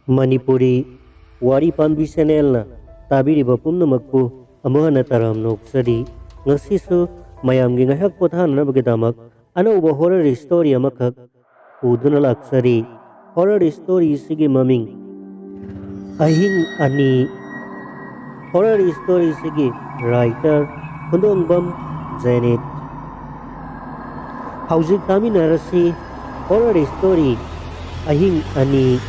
Manipuri Wari Pambi Channel Tabiriba Pumnamakpu Amana Taram Noksadi Ngasisu Mayam Gingahak Pothan Nabagamak Anova horror story amakak Uduna Laksari horror story Sigi Maming Ahing Ani horror story Sigi writer Kundongbam Zenit Hauzik Taminarasi horror story Ahing Ani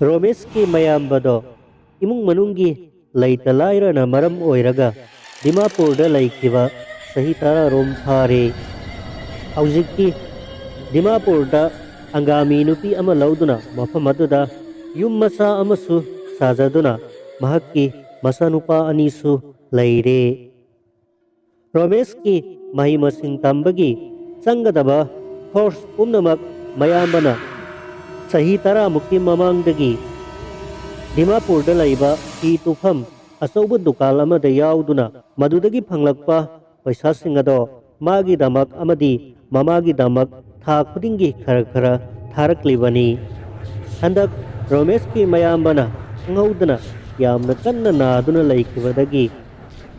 Romeski Mayambado Imung Manungi Laita Laira na Maram Oiraga Dimapur da Laikiva Sahitara Rom Thare Hauziki Dimapur da Angami Nupi Ama Lauduna Mafamaduda Yum Masa Amasu Sazaduna Mahaki Masanupa Anisu Laire Romeski Mahimasing Tambagi Sangadaba Horse Umnamak Mayambana Sahitara Mukti Mamangdagi Dimapur da Laiba Hi Tufam Asobu Dukalama da Yauduna Madudagi Panglakpa Paisa Singado Magi Damak Amadi Mamagi Damak Tha Kudingi Karakara Tharak Livani Handak Romeski Mayambana Ngaudana Yamna Kanna Naduna Laikivadagi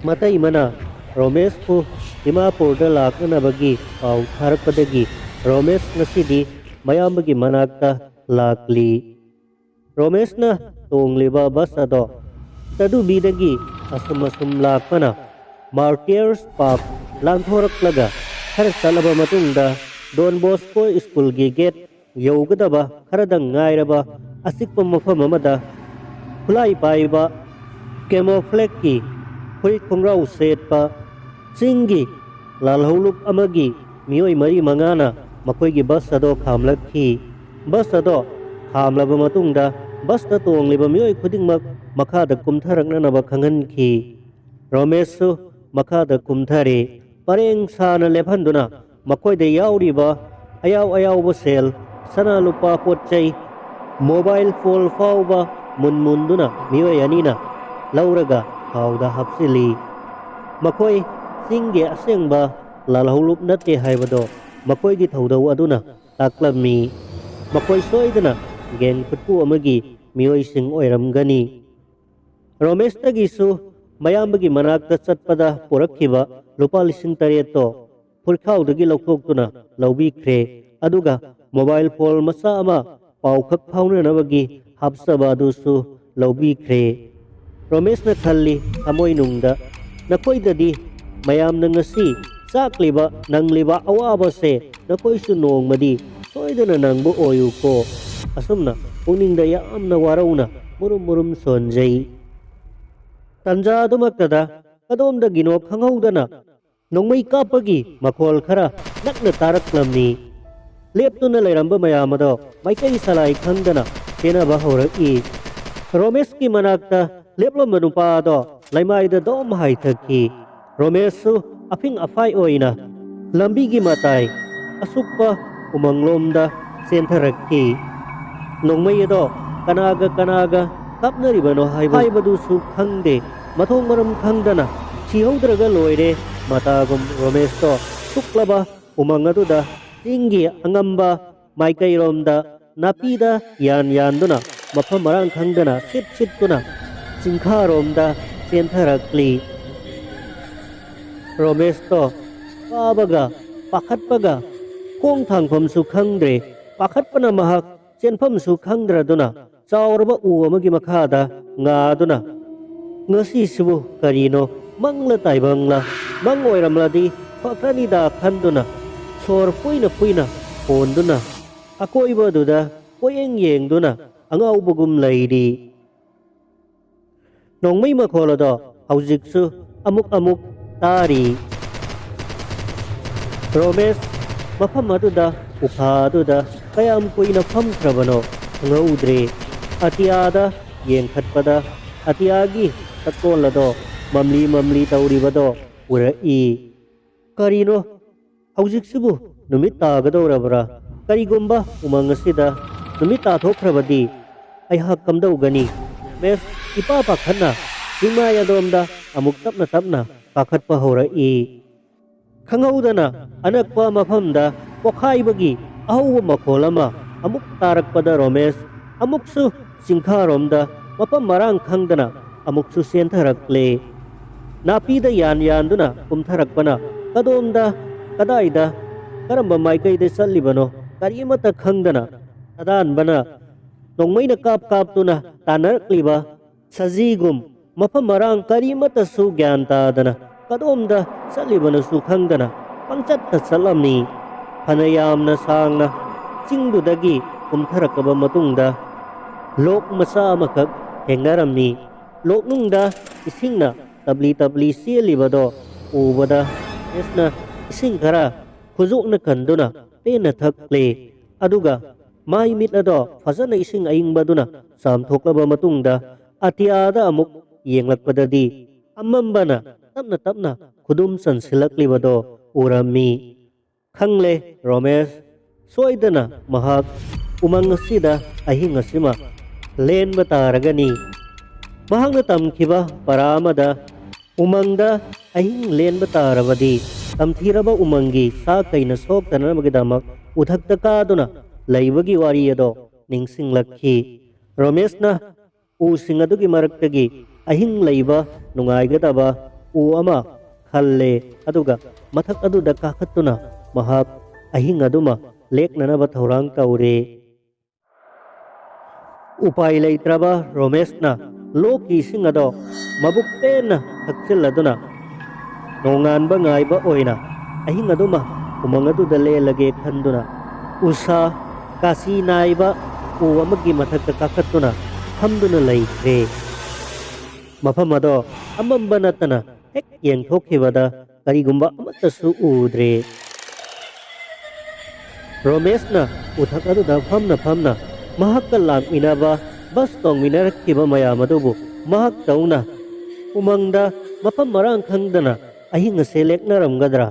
Matai Mana Romesku Dimapur da Lakana Bagi Pau Tharakpadagi Romes Nasidi Mayambagi Manakta Lakli Romesna Tongliba Basado Tadu Bidagi Asumasum Lakana Martyrs Park Langhorak Laga Har Salaba Matunda Don Bosco School Gate Yogadaba Karadang Ngairaba Asikpa Mafamamada Hulai Paiba Camouflaki Hui Kongrau Setpa Singi Lalhuluk Amagi Mioi Mari Mangana Makoigi Basado Kamlaki Basado Hamlaba Matunda Basta Tongliba Mioi Kudingmak Makada Kumtharaknanaba Kanganki Romesu Makada Kumthari Pareng Sana Lephanduna Makoi de Yauriba Ayaw Basel Sana Lupa Potchay Mobile Phone Fauba Munmunduna Mioi Anina Lauraga Hauda Hapsili Makoi Singe Asengba Lalhulup Nate Haibado Makoi di Taudaw Aduna Taklami Makoi Soidana Gen Putpu Amagi Mioi Sing Oiram Gani Romesta Gisu Mayambagi Manakta Satpada Purakiba Lupa Lising Tarieto Purkau Dagi Lokokuna Laubi Kre Aduga Mobile Phone Masa Ama Paukak Pauna Navagi Habsabadusu Laubi Kre Romesna Thali Amoy Nungda Nakoi Dadi Mayam Nangasi Sakliba Nangliba Awaba Se Nakoi Sunong Madi Soidana Nangbu Oyuko Asumna Uning Daya Amna Warauna Murum Sonjay Tanja Dumaktada Kadom da Gino Kangaudana Nongmay Kapagi Makol Kara Nakna Tarak Lamni Leptuna Leramba Mayamado Maikay Salai Kandana Tena Bahoraki Romeski Manakta Leplo Manupado Laimaida Dom Haitaki Romesu Aping Afai Oina Lambigi Matay Asukpa Umanglomda Sentaraki Nongmayado Kanaga Kapnaribano Haibadusu Kangde Matong Maram Kangdana Chihodraga Loire Matagum Romesto Suklaba Umangaduda Tingi Angamba Maikai Romda Napida Yan Yanduna Mapamarang Kangdana Chituna Sinkha Romda Sentarakli Romesto Pabaga Pakatpaga Kong Tangpam Sukhangdre Pakatpana Mahak Senpam Sukhangra Duna Sauraba Uamagi Makada Ngaduna Ngasi Subu Karino Mangla Taibangla Mangoy Ramladi Pakranida Kanduna Sor Puina Ponduna Ako Ibaduda Poyeng Yeng Duna Angaw Bugum Lady Nong May Makolado Hauziksu Amuk Tari Romes Mapamaduda Upaduda Kayam Puina Pamtrabano Ngaudre Atiada Yeng Katpada Atiagi Tatolado Mamli Tauribado Urai Karino Hauziksubu Numita Gadorabra Karigumba Umangasida Numita Tokrabadi Ayhak Kamdaugani Mes Ipapa Khana Simaya Domda Amuk Tapna Pakat Pahorai Kangaudana Anakpa Mafamda Wakai Bagi Ahu Makolama amuk tarakpada Romesh amuksu singkharomda mapam marang khangdana amuksu sentharakle napida yanduna kumtharakpana kadomda kadaida karamba maikaide sallibano karimata khangdana adanbana nongmaina kaptuna tanarakliba sajigum mapam marang karimata su gyantadana kadomda sallibana su khangdana pangchatta salamni hanayamna sangna chingdudagi kumtharakaba matungda lok masa amakak hengaramni loknungda isingna tabli sielibado ubada esna ising khara khuzukna kanduna pena thakle aduga mai mitado fazana ising aingbaduna samthoklaba matungda atiyada amuk yenglakpadadi amambana tapna khudum sansilaklibado urami khangle Romesh soidana mahak umang asida ahing asima len bataragani mahang tamkiba paramada umangda ahing len batarabadi tamthiraba umangi sa kaina soktana magidamak uthaktakaduna laibagi wariyado ningsinglakhi Romeshna u singadugi maraktagi ahing laiba nungaigadaba u ama khalle aduga mathak aduda kakhatuna mahak ahing aduma leknanaba thorang taure upai leitraba Romeshna loki singado mabuk pena thakchiladuna nonganba ngaiba oina ahing aduma umang aduda lelage khanduna usa kasi naiba u amagi mathakta kakhatuna hamduna leikre mafamado amamba natana hek yengthokibada karigumba amatasu udre Romeshna uthak aduda famna mahakka langminaba bas tongminarakkiba mayamadubu mahak tauna umangda mafam marang khangdana ahinga seleknaramgadra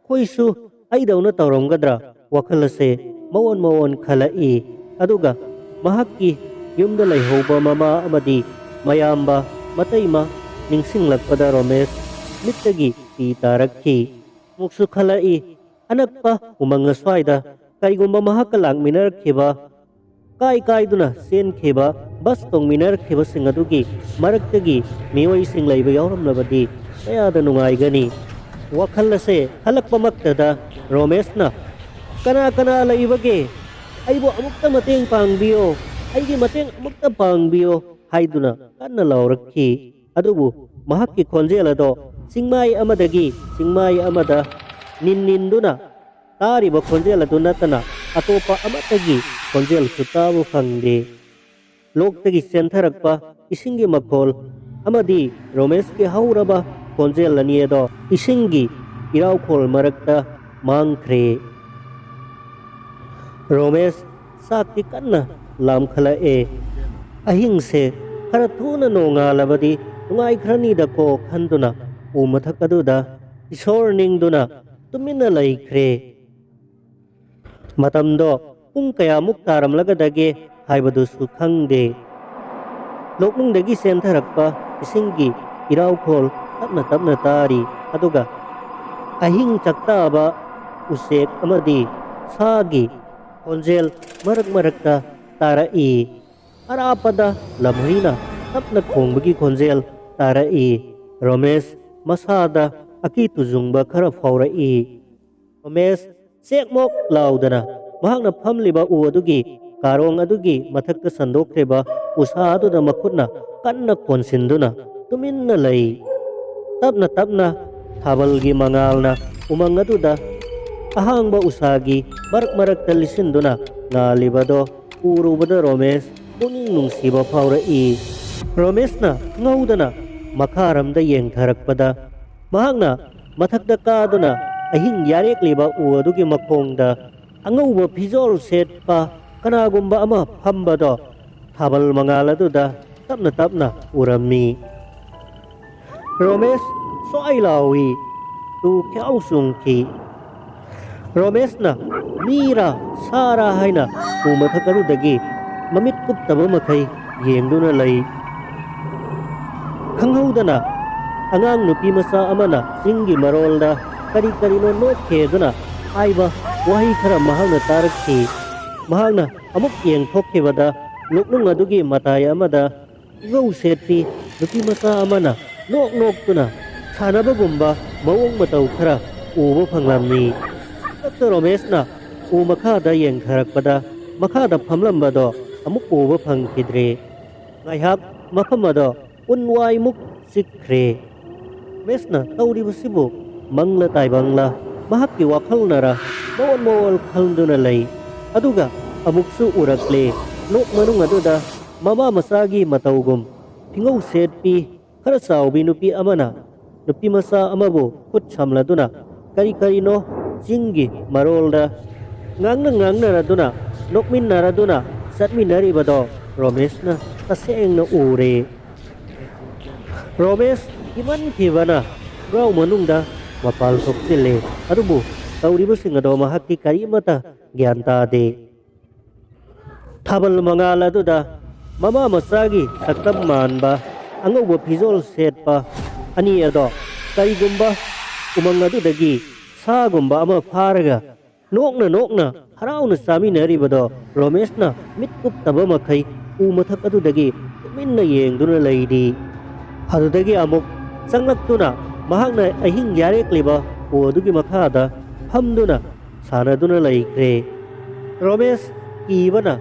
koisu aidauna tawramgadra wakhalase mawon khalai aduga mahakki yumda laihoba mama amadi mayamba mataima ningsinglakpada Romesh mittagi pitarakhi muksu khalai anakpa umanga swaida karigumba mahakka langminarakkiba kaiduna senkhiba bas tongminarakkiba singadugi maraktagi miwai singlaiba yauramlabadi kayada nungaigani wakhalase halakpamaktada Romeshna kana laibage aibo amukta mateng pangbiyo aigi mateng amukta pangbiyo haiduna kanna laurakhi adubu mahakki khonjelado singmai amada ninninduna tariba khonjeladu natana atopa amatagi khonjel sutabu khangde loktagi sentharakpa isingi makhol amadi Romeshki hauraba khonjel laniedo isingi iraukol marakta mangkhre Romesh sakti kanna lamkhalae ahingse khara thuna nongalabadi nungai khrani dako khanduna umathak aduda isor ningduna tumina laikhre matamdo pung kayamuk taramlagadage haibadusu khangde loknungdagi sentharakpa isingi iraukol tapna tari aduga ahing chaktaba usek amadi sagi khonjel marakta tarai arapada lamhina tapna khongbagi khonjel tarai Romesh masada akituzungba khara faurai Romesh sekmok laudana mahakna phamliba u adugi karong adugi mathakta sandokhreba usa aduda makhutna kanna konsinduna tuminna lai tapna thabalgi mangalna umang aduda ahangba usagi marakta lisinduna ngalibado urubada Romesh puning nungsiba faurai Romeshna ngaudana makharamda yengtharakpada mahakna mathakta kaduna ahing yarekliba u adugi makhongda angauba phijol setpa kanagumba ama phambado thabal mangaladuda tapna urami Romesh soailawi tu kyausungki Romeshna mira sara haina umathakadudagi mamit kuptaba makai yengduna lai khanghaudana angang nupi masa amana singi marolda karino nokheduna aiba wahi khara mahangna tarakhi mahakna amuk yengthokkhibada loknung adugi matai amada igau setpi nupi macha amana nok tuna sanabagumba mawong matau khara uba phanglamni Dr. Romesna u makhada yengtharakpada makhada phamlambado amuk uba phangkhidre ngaihak mafam ado unwai muk sikkhre Mesna tawribasibu mangla taibangla mahakki wakhalnara mawal khalduna lay aduga amuksu urakle nok manung aduda mama masagi matawgum thingau setpi khara chawbi nupi amana nupi masa amabu khut chamladuna kari no jingi marolda ngangna raduna nokmin naraduna satmi nari bado Romesna tasengna ure Romes iman kibana rau manungda mapal soksile adubu tawribasing ado mahakki karimata gyan tade Thabal mangala aduda mama masagi saktam manba angauba phizol setpa ani ado karigumba umang adudagi sagumba ama pharaga nokna harauna saminaribado Romesna mitkup taba makhai u mathak adudagi minna yengduna leidi adudagi amuk sangaktuna mahakna ahing yarekliba u adugi makhada hamduna sanaduna leikre Romes ibana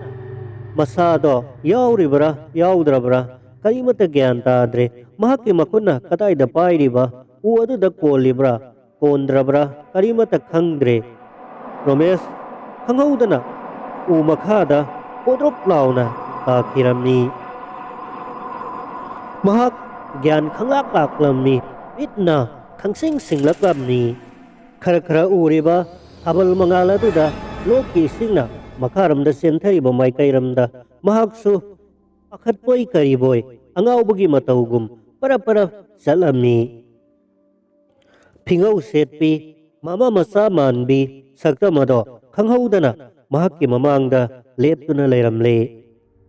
masado yauribra yaudrabra karimata gyan tadre mahakki makunna kadaida pairiba u aduda kolibra kondrabra karimata khangdre Romes khanghaudana u makhada podrop launa takhiramni mahak gyan khanglak-laklamni itna khangsing singlaklamni khara uriba habal mangala duda loki singna makaramda senthariba maikairamda mahaksu akhatpoi kariboi angaubugi matawgum para salamni phingau setpi mama masa manbi saktamado khanghaudana mahakki mamangda leptuna leiramle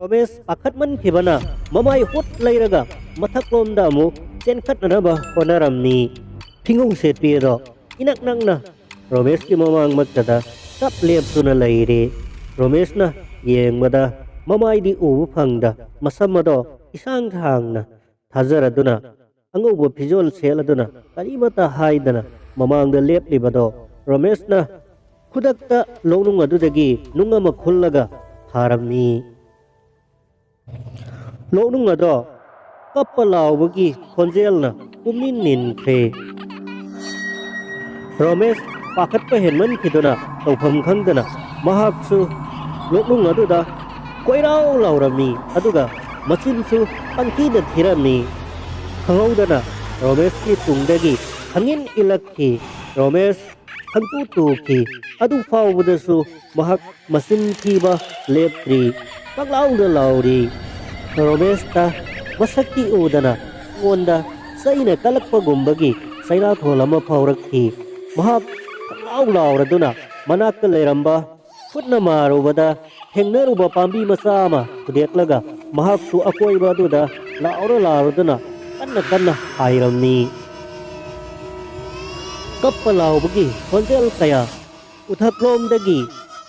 Romes pakhatman khibana mamai hot leiraga mathaklomda amu chenkhatnaba honaramni phingau setpi ro inak nangna Romes ki mamang maktada sap leptuna leire Romesna yengmada mamai di ubu phangda masamado isang thangna thajaraduna angauba phizol seladuna karimata haidana mamangda leplibado Romesna khudakta lonung adudagi nungama khullaga haramni lonung ado kappalaubagi khonjelna kumnin ninkre Romes pakhatpa henman khiduna tawpham khangdana mahaksu lonung aduda koirau laurami aduga machinsu pangkida thirami khanghaudana Romes ki tungdagi hangin ilakhi Romes hantu adu fawbudasu mahak masin thiba lepri paglauda lauri Romes ta masakti udana ngonda saina kalakpa gumbagi saina tholama phawrakhi mahak lau lauraduna manakka leiramba khutna marubada hengnaruba pambi masama kudeklaga mahaksu akoiba duda lauraduna kanna hairamni kappalaubagi khonjel kaya uthaklomdagi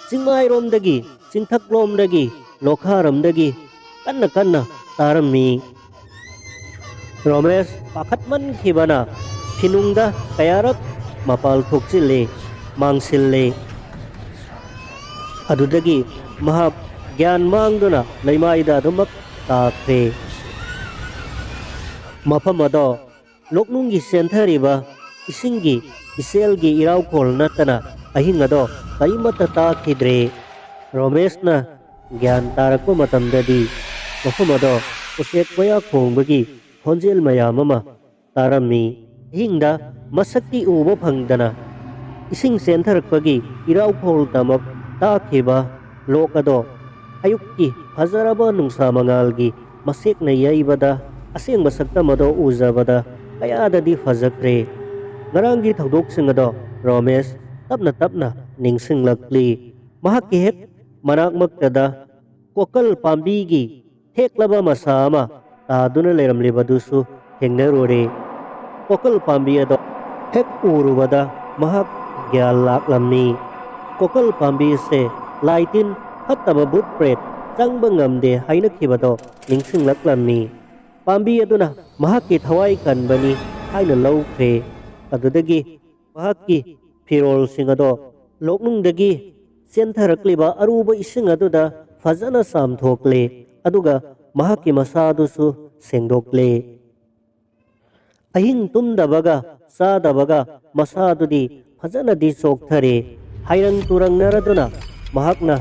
chingmairomdagi chingthaklomdagi lokharamdagi kanna tarammi Romes pakhatman khibana phinungda kayarak mapal thokchile mangsille adudagi mahak gyan mangduna leimaida dhumak takre mafamado loknungi senthariba isingi iselgi irau kol natana ahingado kaimata takhidre Romesna gyan tarakpa matamdadi mafamado usek maya khongbagi khonjel mayamama taramni hingda masakti uba phangdana ising sentharakpagi irau kol tamak takhiba lokado ayukki hajaraba nungsa mangalgi masekna yaibada aseng basaktamado uzabada kayadadi fajakre ngaranggi thawdoksing ado Romes tapna ningsinglakli mahakki hek manakmaktada kokal pambigi heklaba masama taduna leiramlibadusu hengnarore kokal pambi ado hek urubada mahak gyal laklamni kokal pambi se laitin ꯐꯠꯇꯕ ꯚꯨꯠ ꯄ꯭ꯔꯦꯠ ꯆꯪꯕ ꯉꯝꯗꯦ ꯍꯥꯏꯅꯈꯤꯕꯗꯣ ꯅꯤꯡꯁꯤꯡꯂꯛꯂꯝꯃꯤ꯫ ꯄꯥꯝꯕꯤ ꯑꯗꯨꯅ ꯃꯍꯥꯛꯀꯤ ꯊꯋꯥꯏ ꯀꯟꯕꯅꯤ ꯍꯥꯏꯅ ꯂꯧꯈ꯭ꯔꯦ꯫ ꯑꯗꯨꯗꯒꯤ ꯃꯍꯥꯛꯀꯤ ꯐꯤꯔꯣꯜꯁꯤꯡ ꯑꯗꯣ ꯂꯣꯛꯅꯨꯡꯗꯒꯤ ꯆꯦꯟꯊꯔꯛꯂꯤꯕ ꯑꯔꯨꯕ ꯏꯁꯤꯡ ꯑꯗꯨꯗ ꯐꯖꯅ ꯆꯥꯝꯊꯣꯛꯂꯦ ꯑꯗꯨꯒ ꯃꯍꯥꯛꯀꯤ ꯃꯁꯥꯗꯨꯁꯨ ꯁꯦꯡꯗꯣꯛꯂꯦ꯫ ꯑꯍꯤꯡ ꯇꯨꯝꯗꯕꯒ ꯆꯥꯗꯕꯒ ꯃꯁꯥꯗꯨꯗꯤ ꯐꯖꯅꯗꯤ ꯆꯣꯛꯊꯔꯦ꯫ ꯍꯥꯏꯔꯪ ꯇꯨꯔꯪꯅꯔꯗꯨꯅ ꯃꯍꯥꯛꯅ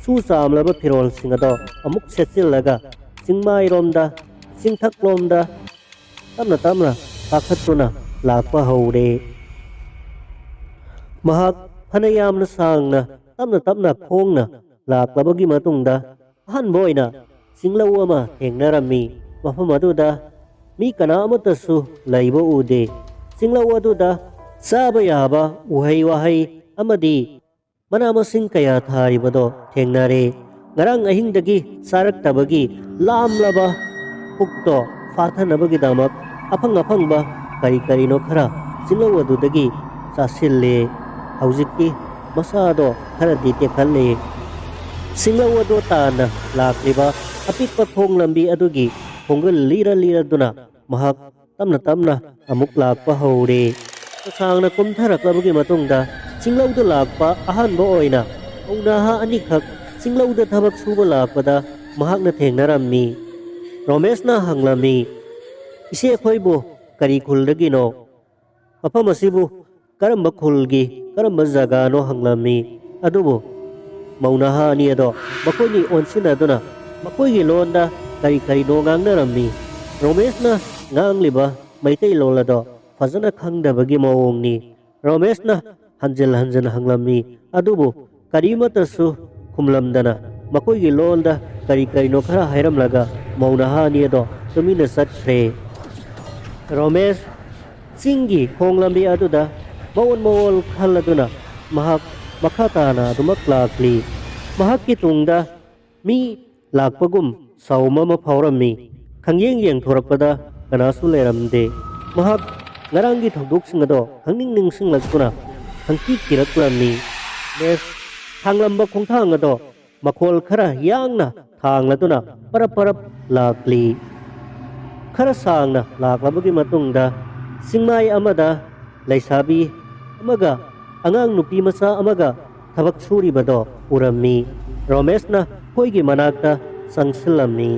ꯁꯨ ꯆꯥꯝꯂꯕ ꯐꯤꯔꯣꯜꯁꯤꯡ ꯑꯗꯣ ꯑꯃꯨꯛ ꯁꯦꯠꯆꯤꯜꯂꯒ ꯆꯤꯡꯃꯥꯏꯔꯣꯝꯗ ꯆꯤꯡꯊꯛꯂꯣꯝꯗ ꯇꯞꯅ ꯇꯞꯅ ꯀꯥꯈꯠꯇꯨꯅ ꯂꯥꯛꯄ ꯍꯧꯔꯦ꯫ ꯃꯍꯥꯛ ꯐꯅ ꯌꯥꯝꯅ ꯁꯥꯡꯅ ꯇꯞꯅ ꯇꯞꯅ ꯈꯣꯡꯅ ꯂꯥꯛꯂꯕꯒꯤ ꯃꯇꯨꯡꯗ ꯑꯍꯥꯟꯕ ꯑꯣꯏꯅ ꯆꯤꯡꯂꯧ ꯑꯃ ꯊꯦꯡꯅꯔꯝꯃꯤ꯫ ꯃꯐꯝ ꯑꯗꯨꯗ ꯃꯤ ꯀꯅꯥ ꯑꯃꯠꯇꯁꯨ ꯂꯩꯕ ꯎꯗꯦ꯫ ꯆꯤꯡꯂꯧ ꯑꯗꯨꯗ ꯆꯥꯕ ꯌꯥꯕ ꯎꯍꯩ ꯋꯥꯍꯩ ꯑꯃꯗꯤ ꯃꯅꯥ ꯃꯁꯤꯡ ꯀꯌꯥ ꯊꯥꯔꯤꯕꯗꯣ ꯊꯦꯡꯅꯔꯦ꯫ ꯉꯔꯥꯡ ꯑꯍꯤꯡꯗꯒꯤ ꯆꯥꯔꯛꯇꯕꯒꯤ ꯂꯥꯝꯂꯕ ꯄꯨꯛꯇꯣ ꯐꯥꯊꯅꯕꯒꯤꯗꯃꯛ ꯑꯐꯪ ꯑꯐꯪꯕ ꯀꯔꯤ ꯀꯔꯤꯅꯣ ꯈꯔ ꯆꯤꯡꯂꯧ ꯑꯗꯨꯗꯒꯤ ꯆꯥꯁꯤꯜꯂꯦ꯫ ꯍꯧꯖꯤꯛꯇꯤ ꯃꯁꯥꯗꯣ ꯈꯔꯗꯤ ꯇꯦꯛꯈꯠꯂꯦ꯫ ꯆꯤꯡꯂꯧ ꯑꯗꯨ ꯇꯥꯟꯅ ꯂꯥꯛꯂꯤꯕ ꯑꯄꯤꯛꯄ ꯈꯣꯡ ꯂꯝꯕꯤ ꯑꯗꯨꯒꯤ ꯈꯣꯡꯒꯜ ꯂꯤꯔ ꯂꯤꯔꯗꯨꯅ ꯃꯍꯥꯛ ꯇꯞꯅ ꯇꯞꯅ ꯑꯃꯨꯛ ꯂꯥꯛꯄ ꯍꯧꯔꯦ꯫ ꯁꯥꯡꯅ ꯀꯨꯝꯊꯔꯛꯂꯕꯒꯤ ꯃꯇꯨꯡꯗ ꯆꯤꯡꯂꯧꯗ ꯂꯥꯛꯄ ꯑꯍꯥꯟꯕ ꯑꯣꯏꯅ ꯃꯧꯅꯍꯥ ꯑꯅꯤꯈꯛ ꯆꯤꯡꯂꯧꯗ ꯊꯕꯛ ꯁꯨꯕ ꯂꯥꯛꯄꯗ ꯃꯍꯥꯛꯅ ꯊꯦꯡꯅꯔꯝꯃꯤ꯫ ꯔꯣꯃꯦꯁꯅ ꯍꯪꯂꯝꯃꯤ, "ꯏꯆꯦ ꯑꯩꯈꯣꯏꯕꯨ ꯀꯔꯤ ꯈꯨꯜꯗꯒꯤꯅꯣ? ꯃꯐꯝ ꯑꯁꯤꯕꯨ ꯀꯔꯝꯕ ꯈꯨꯜꯒꯤ ꯀꯔꯝꯕ ꯖꯒꯥꯅꯣ?" ꯍꯪꯂꯝꯃꯤ꯫ ꯑꯗꯨꯕꯨ ꯃꯧꯅꯍꯥ ꯑꯅꯤ ꯑꯗꯣ ꯃꯈꯣꯏꯅꯤ ꯑꯣꯟꯁꯤꯟꯅꯗꯨꯅ ꯃꯈꯣꯏꯒꯤ ꯂꯣꯟꯗ ꯀꯔꯤ ꯀꯔꯤꯅꯣ ꯉꯥꯡꯅꯔꯝꯃꯤ꯫ ꯔꯣꯃꯦꯁꯅ ꯉꯥꯡꯂꯤꯕ ꯃꯩꯇꯩꯂꯣꯟ ꯑꯗꯣ ꯐꯖꯅ ꯈꯪꯗꯕꯒꯤ ꯃꯑꯣꯡꯅꯤ꯫ ꯔꯣꯃꯦꯁꯅ ꯍꯟꯖꯤꯟ ꯍꯟꯖꯤꯟ ꯍꯪꯂꯝꯃꯤ ꯑꯗꯨꯕꯨ ꯀꯔꯤꯃꯠꯇꯁꯨ ꯈꯨꯝꯂꯝꯗꯅ ꯃꯈꯣꯏꯒꯤ ꯂꯣꯟꯗ ꯀꯔꯤ ꯀꯔꯤꯅꯣ ꯈꯔ ꯍꯥꯏꯔꯝꯂꯒ ꯃꯧꯅꯍꯥ ꯑꯅꯤ ꯑꯗꯣ ꯇꯨꯃꯤꯟꯅ ꯆꯠꯈ꯭ꯔꯦ꯫ ꯔꯣꯃꯦꯁ ꯆꯤꯡꯒꯤ ꯈꯣꯡ ꯂꯝꯕꯤ ꯑꯗꯨꯗ ꯃꯑꯣꯟ ꯃꯑꯣꯟ ꯈꯜꯂꯗꯨꯅ ꯃꯍꯥꯛ ꯃꯈꯥ ꯇꯥꯅ ꯑꯗꯨꯃꯛ ꯂꯥꯛꯂꯤ꯫ ꯃꯍꯥꯛꯀꯤ ꯇꯨꯡꯗ ꯃꯤ ꯂꯥꯛꯄꯒꯨꯝ ꯁꯥꯎꯝ ꯑꯃ ꯐꯥꯎꯔꯝꯃꯤ꯫ ꯈꯪꯌꯦꯡ ꯌꯦꯡꯊꯣꯔꯛꯄꯗ ꯀꯅꯥꯁꯨ ꯂꯩꯔꯝꯗꯦ꯫ ꯃꯍꯥꯛ ꯉꯔꯥꯡꯒꯤ ꯊꯧꯗꯣꯛꯁꯤꯡ ꯑꯗꯣ ꯈꯪꯅꯤꯡ ꯅꯤꯡꯁꯤꯡꯂꯛꯇꯨꯅ ꯈꯪꯀꯤ ꯀꯤꯔꯛꯂꯝꯃꯤ꯫ ꯃꯦꯁ ꯊꯥꯡꯂꯝꯕ ꯈꯣꯡꯊꯥꯡ ꯑꯗꯣ ꯃꯈꯣꯜ ꯈꯔ ꯌꯥꯡꯅ ꯊꯥꯡꯂꯗꯨꯅ ꯄꯔꯞ ꯄꯔꯞ ꯂꯥꯛꯂꯤ꯫ ꯈꯔ ꯁꯥꯡꯅ ꯂꯥꯛꯂꯕꯒꯤ ꯃꯇꯨꯡꯗ ꯆꯤꯡꯃꯥꯏ ꯑꯃꯗ ꯂꯩꯁꯥꯕꯤ ꯑꯃꯒ ꯑꯉꯥꯡ ꯅꯨꯄꯤ ꯃꯆꯥ ꯑꯃꯒ ꯊꯕꯛ ꯁꯨꯔꯤꯕꯗꯣ ꯎꯔꯝꯃꯤ꯫ ꯔꯣꯃꯦꯁꯅ ꯃꯈꯣꯏꯒꯤ ꯃꯅꯥꯛꯇ ꯆꯪꯁꯤꯜꯂꯝꯃꯤ꯫